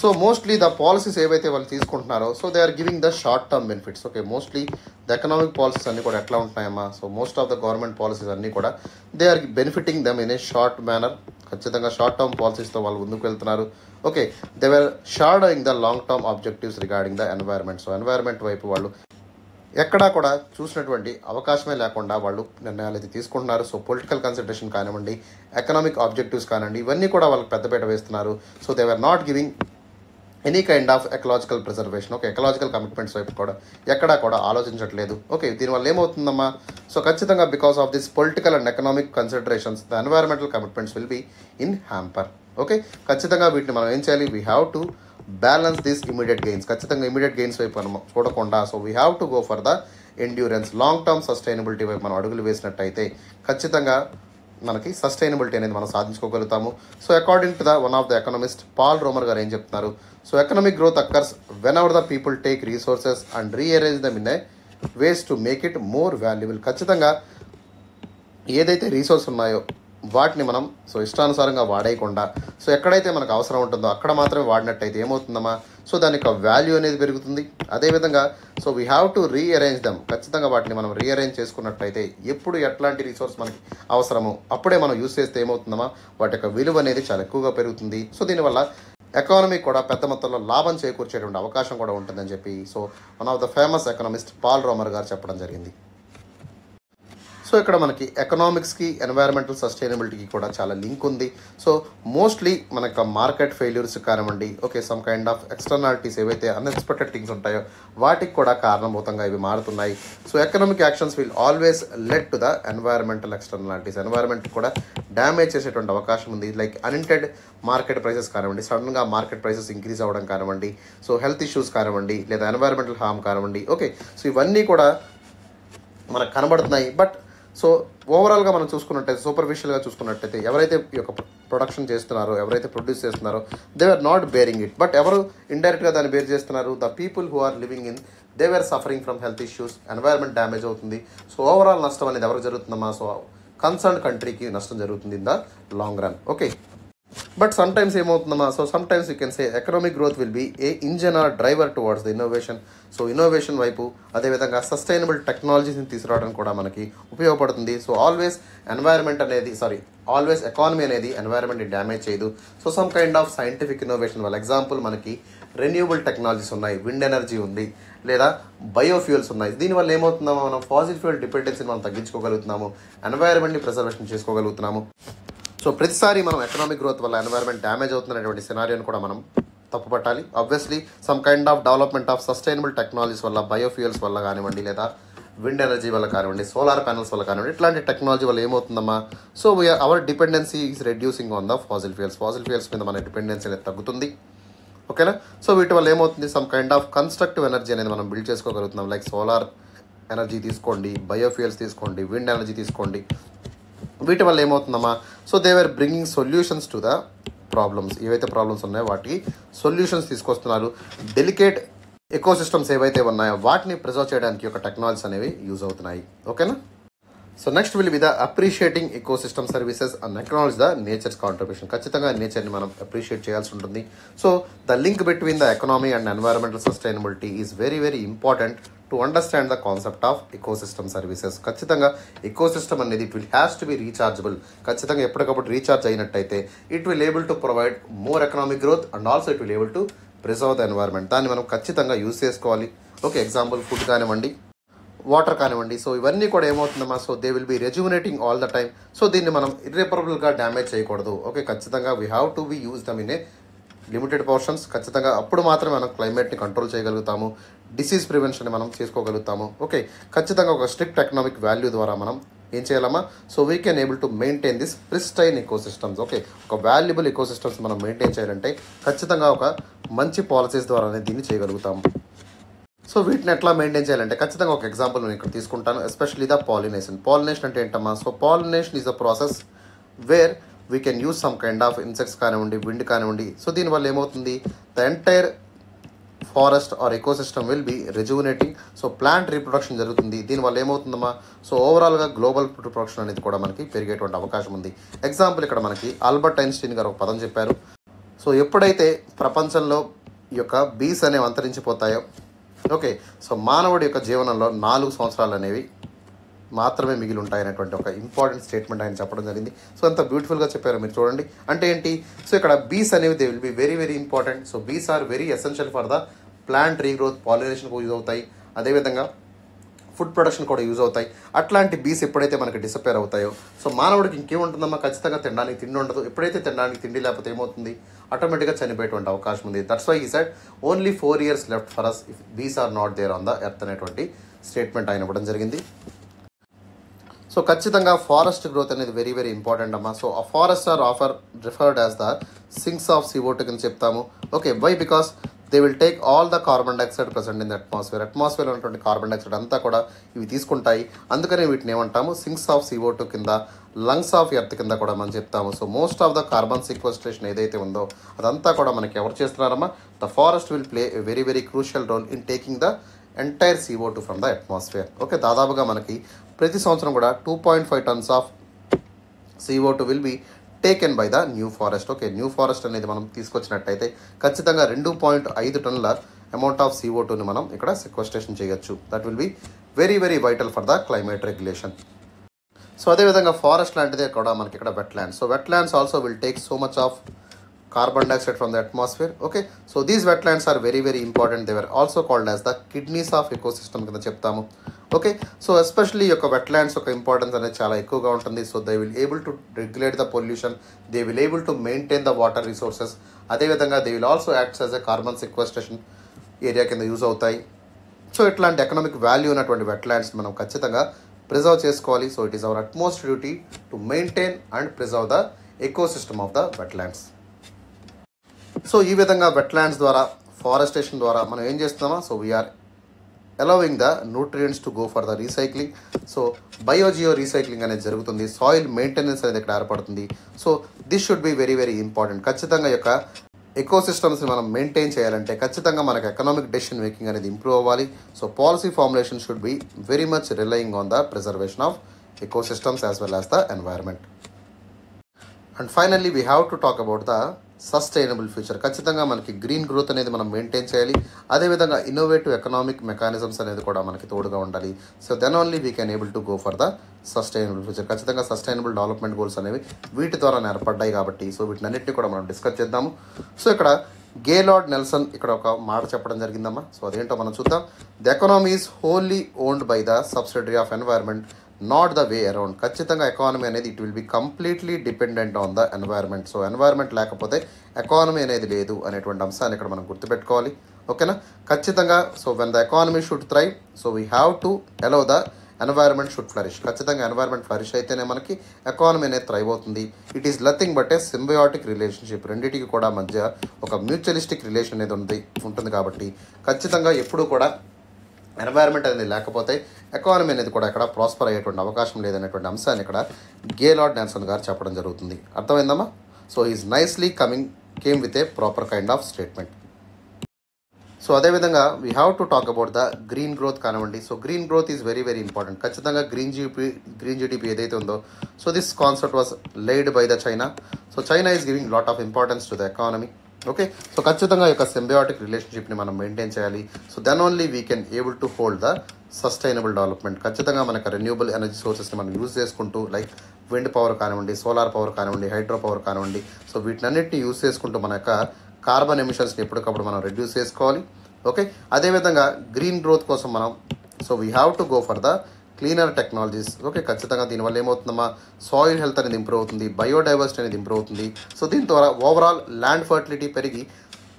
సో మోస్ట్లీ ద పాలసీస్ ఏవైతే వాళ్ళు తీసుకుంటున్నారో so they are giving the short term benefits. Okay, mostly the economic policies అన్నీ కూడా ఎట్లా ఉంటున్నాయమ్మా, so most of the government policies అన్నీ కూడా they are benefiting them in a short manner. ఖచ్చితంగా షార్ట్ టర్మ్ పాలసీస్తో వాళ్ళు ముందుకు వెళ్తున్నారు. Okay, they were shadowing the long term objectives regarding the environment. So environment వైపు వాళ్ళు ఎక్కడా కూడా చూసినటువంటి అవకాశమే లేకుండా వాళ్ళు నిర్ణయాలు అయితే తీసుకుంటున్నారు. సో పొలిటికల్ కన్సిడరేషన్ కానివ్వండి, ఎకనామిక్ ఆబ్జెక్టివ్స్ కానివ్వండి, ఇవన్నీ కూడా వాళ్ళకి పెద్దపీట వేస్తున్నారు. So they were not giving any kind of ecological preservation. Okay, ecological commitments వైపు కూడా ఎక్కడా కూడా ఆలోచించట్లేదు. ఓకే, దీనివల్ల ఏమవుతుందమ్మా, సో ఖచ్చితంగా because of this political and economic considerations the environmental commitments will be in hamper. Okay, ఖచ్చితంగా వీటిని మనం ఏం చేయాలి, we have to balance this immediate gains. ఖచ్చితంగా ఇమీడియట్ గెయిన్స్ వైపు మనం చూడకుండా, so we have to go for the endurance, long term sustainability వైపు మనం అడుగులు వేసినట్టయితే ఖచ్చితంగా మనకి సస్టైనబిలిటీ అనేది మనం సాధించుకోగలుగుతాము. So according to the one of the economist Paul Romer గారు ఏం చెప్తున్నారు, so economic growth occurs whenever the people take resources and rearrange them in a ways to make it more valuable. ఖచ్చితంగా ఏదైతే resource ఉన్నాయో వాటిని మనం so ఇష్టానుసారంగా వాడేయకుండా, so ఎక్కడైతే మనకు అవసరం ఉంటుందో అక్కడ మాత్రమే వాడినట్టయితే ఏమవుతుందమ్మా, సో దాని యొక్క వాల్యూ అనేది పెరుగుతుంది. అదేవిధంగా so we have to rearrange them, ఖచ్చితంగా వాటిని మనం రీఅరేంజ్ చేసుకున్నట్టయితే ఎప్పుడు ఎట్లాంటి రిసోర్స్ మనకి అవసరమో అప్పుడే మనం యూస్ చేస్తే ఏమవుతుందమ్మా, వాటి యొక్క విలువ అనేది చాలా ఎక్కువగా పెరుగుతుంది. సో దీనివల్ల ఎకానమీ కూడా పెద్ద మొత్తంలో లాభం చేకూర్చేటువంటి అవకాశం కూడా ఉంటుందని చెప్పి so one of the famous economist Paul Romer గారు చెప్పడం జరిగింది. సో ఇక్కడ మనకి ఎకనామిక్స్కి ఎన్వైరన్మెంటల్ సస్టైనబిలిటీకి కూడా చాలా లింక్ ఉంది. సో మోస్ట్లీ మనకు మార్కెట్ ఫెయిల్యూర్స్ కానివ్వండి, okay, some kind of externalities ఏవైతే అన్ఎక్స్పెక్టెడ్ థింగ్స్ ఉంటాయో వాటికి కూడా కారణభూతంగా ఇవి మారుతున్నాయి. So economic actions will always led to the environmental externalities. Environment కూడా డ్యామేజ్ చేసేటువంటి అవకాశం ఉంది. లైక్ అన్ఇంటెడ్ మార్కెట్ ప్రైసెస్ కానివ్వండి, సడన్గా మార్కెట్ ప్రైసెస్ ఇంక్రీజ్ అవ్వడం కానివ్వండి, సో హెల్త్ ఇష్యూస్ కానివ్వండి, లేదా ఎన్వైరన్మెంటల్ హార్మ్ కానివ్వండి. ఓకే, సో ఇవన్నీ కూడా మనకు కనబడుతున్నాయి. బట్ సో ఓవరాల్గా మనం చూసుకున్నట్టయితే, సూపర్ఫిషియల్గా చూసుకున్నట్టయితే ఎవరైతే ఈ యొక్క ప్రొడక్షన్ చేస్తున్నారో, ఎవరైతే ప్రొడ్యూస్ చేస్తున్నారో they are not bearing it. But ఎవరు ఇండైరెక్ట్గా దాన్ని బేర్ చేస్తున్నారు, the people who are living in they are suffering from health issues, environment damage అవుతుంది. సో ఓవరాల్ నష్టం అనేది ఎవరికి జరుగుతుందమ్మా, సో కన్సర్న్ కంట్రీకి నష్టం జరుగుతుంది in the long run. Okay, but some times ఏమవుతుందమ్మా, so some times you can say economic growth will be a engine or driver towards the innovation. So innovation వైపు, అదేవిధంగా సస్టైనబుల్ టెక్నాలజీస్ని తీసుకురావడానికి కూడా మనకి ఉపయోగపడుతుంది. సో ఆల్వేస్ ఎకానమీ అనేది ఎన్వైరన్మెంట్ని damage చేయదు. So some kind of scientific innovation వల్ల, ఎగ్జాంపుల్ మనకి రెన్యూబుల్ టెక్నాలజీస్ ఉన్నాయి, విండ్ ఎనర్జీ ఉంది, లేదా బయోఫ్యూయల్స్ ఉన్నాయి. దీనివల్ల ఏమవుతుందమ్మా, మనం ఫాసిల్ ఫ్యూయల్ డిపెండెన్సీని మనం తగ్గించుకోగలుగుతున్నాము, ఎన్వైరన్మెంట్ని ప్రిజర్వేషన్ చేసుకోగలుగుతున్నాము. సో ప్రతిసారి మనం ఎకనామిక్ గ్రోత్ వల్ల ఎన్వైరన్మెంట్ డ్యామేజ్ అవుతున్నటువంటి సినారియోని కూడా మనం తప్పుపట్టాలి. Obviously some kind of development of sustainable technologies వల్ల, బయోఫ్యూయల్స్ వల్ల కానివ్వండి, లేదా విండ్ ఎనర్జీ వల్ల కానివ్వండి, సోలార్ ప్యానల్స్ వల్ల కానివ్వండి, ఇట్లాంటి టెక్నాలజీ వల్ల ఏమవుతుందమ్మా, so our dependency is reducing on the fossil fuels మీద మన డిపెండెన్సీ అనేది తగ్గుతుంది. ఓకేనా, సో వీటి వల్ల ఏమవుతుంది, some kind of constructive energy అనేది మనం బిల్డ్ చేసుకోగలుగుతున్నాం. లైక్ సోలార్ ఎనర్జీ తీసుకోండి, బయోఫ్యూయల్స్ తీసుకోండి, విండ్ ఎనర్జీ తీసుకోండి. వీటి వల్ల ఏమవుతుందమ్మా, so they are bringing solutions to the problems. ఏవైతే ప్రాబ్లమ్స్ ఉన్నాయో వాటికి సొల్యూషన్స్ తీసుకొస్తున్నారు. డెలికేట్ ఎకోసిస్టమ్స్ ఏవైతే ఉన్నాయో వాటిని ప్రిజర్వ్ చేయడానికి ఒక టెక్నాలజీస్ అనేవి యూజ్ అవుతున్నాయి. ఓకేనా, so next will be the appreciating ecosystem services and acknowledge the nature's contribution. ఖచ్చితంగా నేచర్ని మనం అప్రిషియేట్ చేయాల్సి ఉంటుంది. So the link between the economy and environmental sustainability is very very important to understand the concept of ecosystem services. ఖచ్చితంగా ecosystem అనేది it will has to be rechargeable. ఖచ్చితంగా ఎప్పటికప్పుడు recharge అయినట్టయితే it will able to provide more economic growth and also it will able to preserve the environment. దాన్ని మనం ఖచ్చితంగా use చేసుకోవాలి. Okay, example food కానివ్వండి, వాటర్ కానివ్వండి, సో ఇవన్నీ కూడా ఏమవుతుందమ్మా, so they will be rejuvenating all the time. So దీన్ని మనం ఇర్రెపరబుల్గా డ్యామేజ్ చేయకూడదు. ఓకే, ఖచ్చితంగా we have to be use them in a limited portions. ఖచ్చితంగా అప్పుడు మాత్రమే మనం క్లైమేట్ని కంట్రోల్ చేయగలుగుతాము, డిసీజ్ ప్రివెన్షన్ మనం చేసుకోగలుగుతాము. ఓకే, ఖచ్చితంగా ఒక స్ట్రిక్ట్ ఎకనామిక్ వాల్యూ ద్వారా మనం ఏం చేయాలమ్మా, so we can able to maintain this pristine ecosystems. Okay, ఒక వాల్యుబుల్ ఎకోసిస్టమ్స్ మనం మెయింటైన్ చేయాలంటే ఖచ్చితంగా ఒక మంచి పాలసీస్ ద్వారానే దీన్ని చేయగలుగుతాము. సో వీటిని ఎట్లా మెయింటైన్ చేయాలంటే ఖచ్చితంగా ఒక ఎగ్జాంపుల్ నేను ఇక్కడ తీసుకుంటాను, ఎస్పెషల్లీ ద పాలినేషన్. పాలినేషన్ అంటే ఏంటమ్మా, so pollination is a process where we can use some kind of insects కానివ్వండి, విండ్ కానివ్వండి. సో దీనివల్ల ఏమవుతుంది, the entire forest or ecosystem will be rejuvenating. So plant reproduction జరుగుతుంది. దీనివల్ల ఏమవుతుందమ్మా, సో ఓవరాల్గా గ్లోబల్ ఫుడ్ ప్రొడక్షన్ అనేది కూడా మనకి పెరిగేటువంటి అవకాశం ఉంది. ఎగ్జాంపుల్ ఇక్కడ మనకి ఆల్బర్ట్ ఐన్స్టీన్ గారు ఒక పదం చెప్పారు. సో ఎప్పుడైతే ప్రపంచంలో ఈ యొక్క బీస్ అనేవి అంతరించిపోతాయో, ఓకే, సో మానవుడి యొక్క జీవనంలో 4 సంవత్సరాలు అనేవి మాత్రమే మిగిలి ఉంటాయనేటువంటి ఒక ఇంపార్టెంట్ స్టేట్మెంట్ ఆయన చెప్పడం జరిగింది. సో అంత బ్యూటిఫుల్గా చెప్పారు, మీరు చూడండి. అంటే ఏంటి, సో ఇక్కడ బీస్ అనేవి they will be very very important. So bees are very essential for the plant regrowth, పాలినేషన్కు యూజ్ అవుతాయి. అదేవిధంగా ఫుడ్ ప్రొడక్షన్ కూడా యూజ్ అవుతాయి. అట్లాంటి బీస్ ఎప్పుడైతే మనకి డిసపేర్ అవుతాయో సో మానవుడికి ఇంకేముంటుందమ్మా, ఖచ్చితంగా తినడానికి తిండి ఉండదు. ఎప్పుడైతే తినడానికి తిండి లేకపోతే ఏమవుతుంది, ఆటోమేటిక్గా చనిపోయేటువంటి అవకాశం ఉంది. దట్స్ వై ఈ side only 4 years left for us if bees are not there on the earth అనేటువంటి స్టేట్మెంట్ ఆయన ఇవ్వడం జరిగింది. సో ఖచ్చితంగా ఫారెస్ట్ గ్రోత్ అనేది వెరీ వెరీ ఇంపార్టెంట్ అమ్మా. సో ఆ ఫారెస్ట్ ఆర్ ఆఫర్ referred as the sinks of CO2 కింద చెప్తాము. Okay, why? Because they will take all the carbon dioxide present in the atmosphere ఉన్నటువంటి కార్బన్ డైఆక్సైడ్ అంతా కూడా ఇవి తీసుకుంటాయి. అందుకనే వీటిని ఏమంటాము, సింక్స్ ఆఫ్ CO2 కింద, లంగ్స్ ఆఫ్ ఎర్త్ కింద కూడా మనం చెప్తాము. So most of the carbon sequestration ఏదైతే ఉందో అదంతా కూడా మనకి ఎవరు చేస్తున్నారమ్మా, the forest will play a very very crucial role in taking the entire CO2 from the atmosphere. Okay, దాదాపుగా మనకి ప్రతి సంవత్సరం కూడా 2.5 tons of CO2 will be taken by the new forest. Okay, new forest అనేది మనం తీసుకొచ్చినట్టయితే ఖచ్చితంగా 2.5 టన్నుల amount of CO2ని మనం ఇక్కడ సెక్వెస్ట్రేషన్ చేయొచ్చు. That will be very very vital for the climate regulation. So అదేవిధంగా ఫారెస్ట్ లాంటిదే కూడా మనకి ఇక్కడ wetlands. So wetlands also will take so much of carbon dioxide from the atmosphere. Okay, so these wetlands are very very important. They were also called as the kidneys of ecosystem కింద చెప్తాము. Okay, so especially యొక్క wetlands యొక్క importance అనేది చాలా ఎక్కువగా ఉంటుంది. So they will able to regulate the pollution, they will able to maintain the water resources. అదేవిధంగా they will also acts as a carbon sequestration area కింద యూజ్ అవుతాయి. So ఇట్లాంటి ఎకనామిక్ వాల్యూ ఉన్నటువంటి వెట్లాండ్స్ మనం ఖచ్చితంగా ప్రిజర్వ్ చేసుకోవాలి. So it is our utmost duty to maintain and preserve the ecosystem of the wetlands. So ఈ విధంగా wetlands ద్వారా, ఫారెస్టేషన్ ద్వారా మనం ఏం చేస్తున్నామా, so we're allowing the nutrients to go for the recycling. So biogeo recycling అనేది జరుగుతుంది, soil maintenance అనేది ఇక్కడ ఏర్పడుతుంది. So this should be very very important. ఖచ్చితంగా యొక్క ఎకోసిస్టమ్స్ని మనం మెయింటైన్ చేయాలంటే ఖచ్చితంగా మనకు ఎకనామిక్ డెసిషన్ మేకింగ్ అనేది ఇంప్రూవ్ అవ్వాలి. So policy formulation should be very much relying on the preservation of ecosystems as well as the environment. And finally we have to talk about the sustainable future. ఖచ్చితంగా మనకి green growth అనేది మనం maintain చేయాలి. అదేవిధంగా innovative economic mechanisms అనేది కూడా మనకి తోడుగా ఉండాలి. So then only we can able to go for the sustainable future. ఖచ్చితంగా సస్టైనబుల్ డెవలప్మెంట్ గోల్స్ అనేవి వీటి ద్వారా ఏర్పడ్డాయి కాబట్టి సో వీటినన్నింటినీ కూడా మనం డిస్కస్ చేద్దాము. సో ఇక్కడ గేలార్డ్ నెల్సన్ ఇక్కడ ఒక మాట చెప్పడం జరిగిందమ్మా. సో అదేంటో మనం చూద్దాం. The economy is wholly owned by the subsidiary of environment, not the way around. ఖచ్చితంగా ఎకానమీ అనేది it will be completely dependent on the environment. So environment లేకపోతే ఎకానమీ అనేది లేదు అనేటువంటి అంశాన్ని ఇక్కడ మనం గుర్తుపెట్టుకోవాలి. ఓకేనా, ఖచ్చితంగా so when the economy should thrive, so we have to allow the environment should flourish. ఖచ్చితంగా ఎన్వైర్న్మెంట్ ఫ్లరిష్ అయితేనే మనకి ఎకానమీ అనేది థ్రైవ్ అవుతుంది. It is nothing but A symbiotic relationship. రెండింటికి కూడా మధ్య ఒక మ్యూచువలిస్టిక్ రిలేషన్ అనేది ఉంటుంది కాబట్టి ఖచ్చితంగా ఎప్పుడూ కూడా ఎన్వైర్న్మెంట్ అనేది లేకపోతే ఎకానమీ అనేది కూడా ఇక్కడ ప్రాస్పర్ అయ్యేటువంటి అవకాశం లేదనేటువంటి అంశాన్ని ఇక్కడ గేలార్డ్ నెల్సన్ గారు చెప్పడం జరుగుతుంది. అర్థమైందమ్మా? So is nicely came with a proper kind of statement. So అదేవిధంగా we have to talk about the green growth కానివ్వండి. So green growth is very very important. ఖచ్చితంగా గ్రీన్ జీడిపి ఏదైతే ఉందో so this concept was laid by the China. So China is giving lot of importance to the economy. Okay, so ఖచ్చితంగా యొక్క symbiotic రిలేషన్షిప్ని మనం maintain చేయాలి. So then only we can able to hold the sustainable development. ఖచ్చితంగా మనకు renewable energy సోర్సెస్ని మనం use చేసుకుంటూ like wind power కానివ్వండి, సోలార్ పవర్ కానివ్వండి, హైడ్రో పవర్ కానివ్వండి, సో వీటినన్నింటినీ యూజ్ చేసుకుంటూ మన యొక్క కార్బన్ ఎమిషన్స్ని ఎప్పటికప్పుడు మనం రెడ్యూస్ చేసుకోవాలి. ఓకే, అదేవిధంగా గ్రీన్ గ్రోత్ కోసం మనం so we have to go for the cleaner technologies. Okay, ఖచ్చితంగా దీనివల్ల ఏమవుతుందమ్మా, సాయిల్ హెల్త్ అనేది ఇంప్రూవ్ అవుతుంది, బయోడైవర్సిటీ అనేది ఇంప్రూవ్ అవుతుంది. సో దీని ద్వారా ఓవరాల్ ల్యాండ్ ఫర్టిలిటీ పెరిగి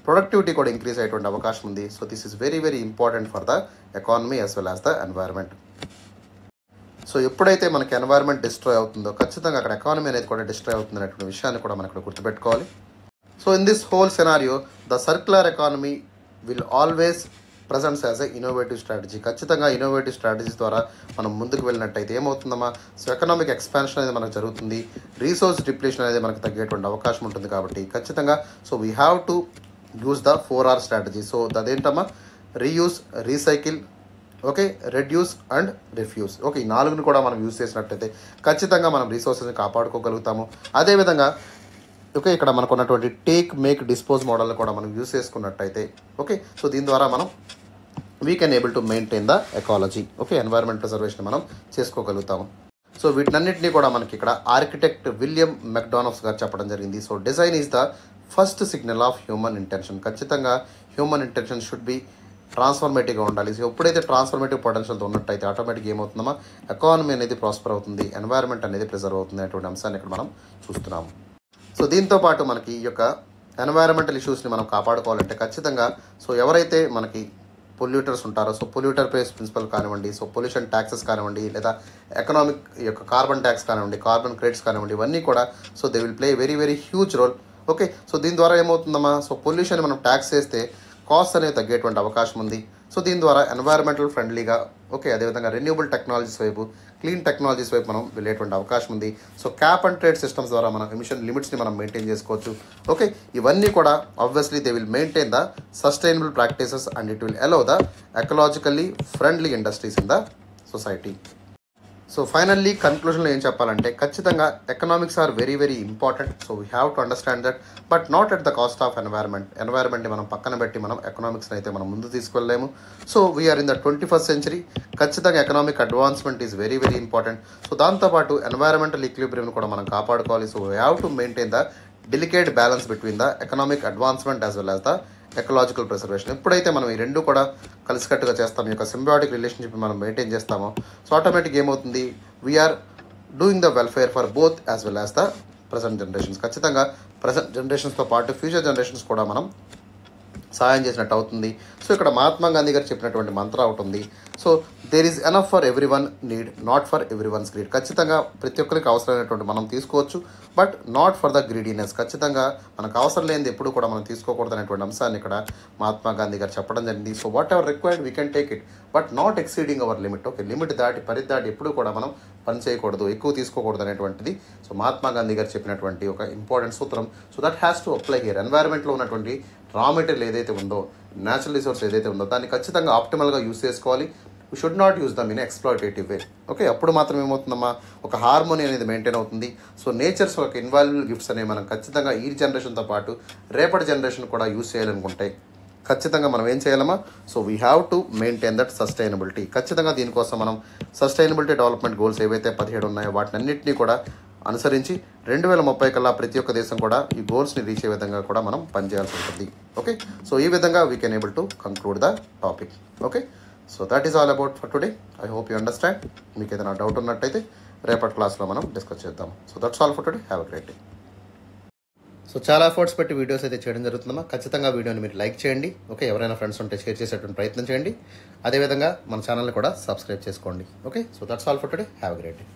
ప్రొడక్టివిటీ కూడా ఇంక్రీజ్ అయ్యేటువంటి అవకాశం ఉంది. So this is very very important for the economy as well as the environment. So ఎప్పుడైతే మనకి ఎన్వైర్న్మెంట్ డిస్ట్రాయ్ అవుతుందో ఖచ్చితంగా అక్కడ ఎకానమీ అనేది కూడా డిస్ట్రాయ్ అవుతుంది అనేటువంటి విషయాన్ని కూడా మనం ఇక్కడ గుర్తుపెట్టుకోవాలి. So in this whole scenario the circular economy will always presents as a innovative strategy. ఖచ్చితంగా ఇన్నోవేటివ్ స్ట్రాటజీస్ ద్వారా మనం ముందుకు వెళ్ళినట్టయితే ఏమవుతుందమ్మా, సో ఎకనామిక్ ఎక్స్పాన్షన్ అనేది మనకు జరుగుతుంది, రీసోర్స్ డిప్లేషన్ అనేది మనకు తగ్గేటువంటి అవకాశం ఉంటుంది. కాబట్టి ఖచ్చితంగా so we have to use the 4R strategy. So అదేంటమ్మా, reuse, recycle, okay, reduce and refuse. Okay, ఈ 4ని కూడా మనం యూజ్ చేసినట్టయితే ఖచ్చితంగా మనం రీసోర్సెస్ని కాపాడుకోగలుగుతాము. అదేవిధంగా ఓకే, ఇక్కడ మనకు ఉన్నటువంటి టేక్ మేక్ డిస్పోజ్ మోడల్ని కూడా మనం యూజ్ చేసుకున్నట్టయితే ఓకే, సో దీని ద్వారా మనం we can able to maintain the ecology. Okay, environment preservation మనం చేసుకోగలుగుతాము. సో వీటన్నింటినీ కూడా మనకి ఇక్కడ ఆర్కిటెక్ట్ విలియం మెక్డానల్డ్స్ గారు చెప్పడం జరిగింది. So design is the first signal off human intention. ఖచ్చితంగా హ్యూమన్ ఇంటెన్షన్ షుడ్ బి ట్రాన్స్ఫర్మేటివ్గా ఉండాలి. సో ఎప్పుడైతే ట్రాన్స్ఫర్మేటివ్ పొటెన్షియల్తో ఉన్నట్టయితే ఆటోమేటిక్గా ఏమవుతుందమ్మా, ఎకానమీ అనేది ప్రాస్పర్ అవుతుంది, ఎన్వైరన్మెంట్ అనేది ప్రిజర్వ్ అవుతుంది అనేటువంటి అంశాన్ని ఇక్కడ మనం చూస్తున్నాము. సో దీంతో పాటు మనకి ఈ యొక్క ఎన్వైరన్మెంటల్ ఇష్యూస్ని మనం కాపాడుకోవాలంటే ఖచ్చితంగా సో ఎవరైతే మనకి పొల్యూటర్స్ ఉంటారో, సో పొల్యూటర్ పేస్ ప్రిన్సిపల్ కానివ్వండి, సో పొల్యూషన్ ట్యాక్సెస్ కానివ్వండి, లేదా ఎకనామిక్ ఈ యొక్క కార్బన్ ట్యాక్స్ కానివ్వండి, కార్బన్ క్రెడిట్స్ కానివ్వండి, ఇవన్నీ కూడా so they will play very very huge role. Okay, so దీని ద్వారా ఏమవుతుందమ్మా, సో పొల్యూషన్ మనం ట్యాక్స్ చేస్తే కాస్ట్ అనేది తగ్గేటువంటి అవకాశం ఉంది. సో దీని ద్వారా ఎన్వైరన్మెంటల్ ఫ్రెండ్లీగా ఓకే అదేవిధంగా రెన్యూబుల్ టెక్నాలజీస్ వైపు, క్లీన్ టెక్నాలజీస్ వైపు మనం వెళ్ళేటువంటి అవకాశం ఉంది. So cap and trade systems ద్వారా మనం ఎమిషన్ లిమిట్స్ని మనం మెయింటైన్ చేసుకోవచ్చు. ఓకే, ఇవన్నీ కూడా obviously they will maintain the sustainable practices and it will allow the ecologically friendly industries in the society. So finally కన్క్లూజన్లో ఏం చెప్పాలంటే ఖచ్చితంగా economics are very very important. So we have to understand that, but not at the cost of ఎన్వైరన్మెంట్ని మనం పక్కన పెట్టి మనం ఎకనామిక్స్ని అయితే మనం ముందు తీసుకెళ్ళలేము. So we're in the 21st century. ఖచ్చితంగా economic advancement is very very important. So దాంతోపాటు ఎన్వైరన్మెంటల్ ఈక్విలిబ్రియంని కూడా మనం కాపాడుకోవాలి. So we have to maintain the delicate balance between the economic advancement as well as the ecological preservation. ఎప్పుడైతే మనం ఈ రెండు కూడా కలిసికట్టుగా చేస్తాం, ఈ యొక్క సింబయాటిక్ రిలేషన్షిప్ మనం మెయింటైన్ చేస్తామో, సో ఆటోమేటిక్ ఏమవుతుంది, we are doing the welfare for both as well as the present generations. ఖచ్చితంగా ప్రజెంట్ జనరేషన్స్తో పాటు ఫ్యూచర్ జనరేషన్స్ కూడా మనం సహాయం చేసినట్టు అవుతుంది. సో ఇక్కడ మహాత్మా గాంధీ గారు చెప్పినటువంటి మంత్ర ఒకటి ఉంది. So there is enough for everyone need, not for everyone's greed. ఖచ్చితంగా ప్రతి ఒక్కరికి అవసరమైనటువంటి మనం తీసుకోవచ్చు, but not for the greediness. ఖచ్చితంగా మనకు అవసరం లేనిది ఎప్పుడు కూడా మనం తీసుకోకూడదు అనేటువంటి అంశాన్ని ఇక్కడ మహాత్మా గాంధీ గారు చెప్పడం జరిగింది. So whatever required we can take it, but not exceeding our limit. Okay, limit దాటి పరిదాటి ఎప్పుడు కూడా మనం పని చేయకూడదు, ఎక్కువ తీసుకోకూడదు అనేటువంటిది సో మహాత్మా గాంధీ గారు చెప్పినటువంటి ఒక ఇంపార్టెంట్ సూత్రం. So that has to apply here. ఎన్వైరన్మెంట్లో ఉన్నటువంటి రా మెటీరియల్ ఏదైతే ఉందో, న్యాచురల్ రిసోర్స్ ఏదైతే ఉందో, దాన్ని ఖచ్చితంగా ఆప్టిమల్గా యూస్ చేసుకోవాలి. We should not use them in exploitative way. Okay, అప్పుడు మాత్రం ఏమవుతుందమ్మా, ఒక హార్మోనీ అనేది మెయింటైన్ అవుతుంది. సో నేచర్స్ ఒక ఇన్వాల్యుబుల్ గిఫ్ట్స్ అనేవి మనం ఖచ్చితంగా ఈ జనరేషన్తో పాటు రేపటి జనరేషన్ కూడా యూస్ చేయాలనుకుంటే ఖచ్చితంగా మనం ఏం చేయాలమ్మా, so we have to maintain that sustainability. ఖచ్చితంగా దీనికోసం మనం సస్టైనబిలిటీ డెవలప్మెంట్ గోల్స్ ఏవైతే 17 ఉన్నాయో వాటిని అన్నింటినీ కూడా అనుసరించి 2030 కల్లా ప్రతి ఒక్క దేశం కూడా ఈ గోల్స్ని రీచ్ అయ్యే విధంగా కూడా మనం పనిచేయాల్సి ఉంటుంది. ఓకే, సో ఈ విధంగా we can able to conclude the topic. Okay, so that is all about for today. I hope you understand. మీకు ఏదైనా డౌట్ ఉన్నట్టయితే రేపటి క్లాస్లో మనం డిస్కస్ చేద్దాం. So that's all for today. Have a great day. So చాలా efforts పెట్టి videos అయితే చేయడం జరుగుతుందమ్మా. ఖచ్చితంగా వీడియోని మీరు లైక్ చేయండి. ఓకే, ఎవరైనా ఫ్రెండ్స్ ఉంటే షేర్ చేసేటువంటి ప్రయత్నం చేయండి. అదేవిధంగా మన ఛానల్ని కూడా సబ్స్క్రైబ్ చేసుకోండి. Okay, so that's all for today. Have a great day.